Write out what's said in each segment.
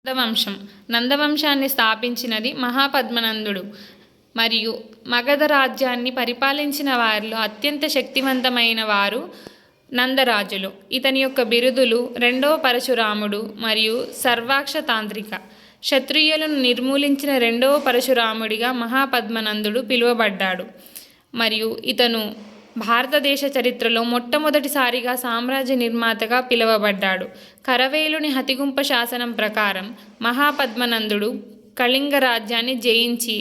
నందవంశం నందవంశాన్ని స్థాపించినది మహాపద్మనందుడు మరియు మగధ రాజ్యాన్ని పరిపాలించిన వారిలో అత్యంత శక్తివంతమైన వారు నందరాజులు. ఇతని యొక్క బిరుదులు రెండవ పరశురాముడు మరియు సర్వాక్ష తాంత్రిక. క్షత్రియులను నిర్మూలించిన రెండవ పరశురాముడిగా మహాపద్మనందుడు పిలువబడ్డాడు మరియు ఇతను భారతదేశ చరిత్రలో మొట్టమొదటిసారిగా సామ్రాజ్య నిర్మాతగా పిలువబడ్డాడు. కరవేలుని హతిగుంప శాసనం ప్రకారం మహాపద్మనందుడు కళింగ రాజ్యాన్ని జయించి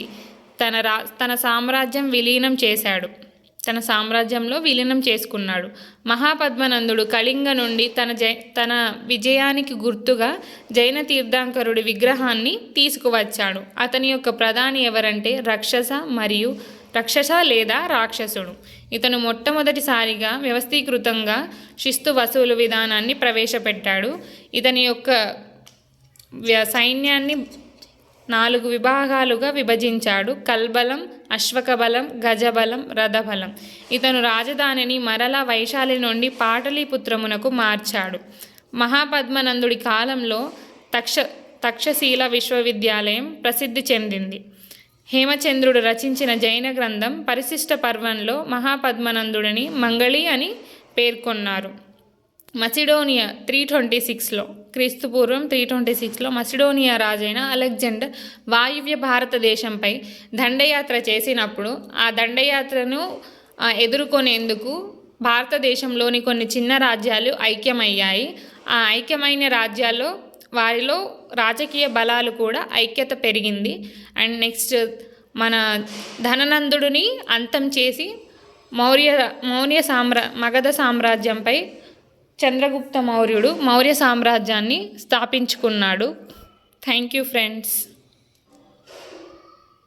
తన సామ్రాజ్యంలో విలీనం చేసుకున్నాడు. మహాపద్మనందుడు కళింగ నుండి తన విజయానికి గుర్తుగా జైన తీర్థంకరుడి విగ్రహాన్ని తీసుకువచ్చాడు. అతని యొక్క ప్రధాని ఎవరంటే రక్షస లేదా రాక్షసుడు. ఇతను మొట్టమొదటిసారిగా వ్యవస్థీకృతంగా శిస్తు వసూలు విధానాన్ని ప్రవేశపెట్టాడు. ఇతని యొక్క సైన్యాన్ని 4 విభాగాలుగా విభజించాడు: కల్బలం, అశ్వకబలం, గజబలం, రథబలం. ఇతను రాజధానిని మరలా వైశాలి నుండి పాటలీపుత్రమునకు మార్చాడు. మహాపద్మనందుడి కాలంలో తక్షశిల విశ్వవిద్యాలయం ప్రసిద్ధి చెందింది. హేమచంద్రుడు రచించిన జైన గ్రంథం పరిశిష్ట పర్వంలో మహాపద్మనందుడిని మంగళి అని పేర్కొన్నారు. మసిడోనియా 326లో క్రీస్తుపూర్వం 326లో మసిడోనియా రాజైన అలెగ్జాండర్ వాయువ్య భారతదేశంపై దండయాత్ర చేసినప్పుడు ఆ దండయాత్రను ఎదుర్కొనేందుకు భారతదేశంలోని కొన్ని చిన్న రాజ్యాలు ఐక్యమయ్యాయి. ఆ ఐక్యమైన రాజ్యాల్లో వారిలో రాజకీయ బలాలు కూడా ఐక్యత పెరిగింది. అండ్ నెక్స్ట్ మన ధననందుడిని అంతం చేసి మగధ సామ్రాజ్యంపై చంద్రగుప్త మౌర్యుడు మౌర్య సామ్రాజ్యాన్ని స్థాపించుకున్నాడు. Thank you friends.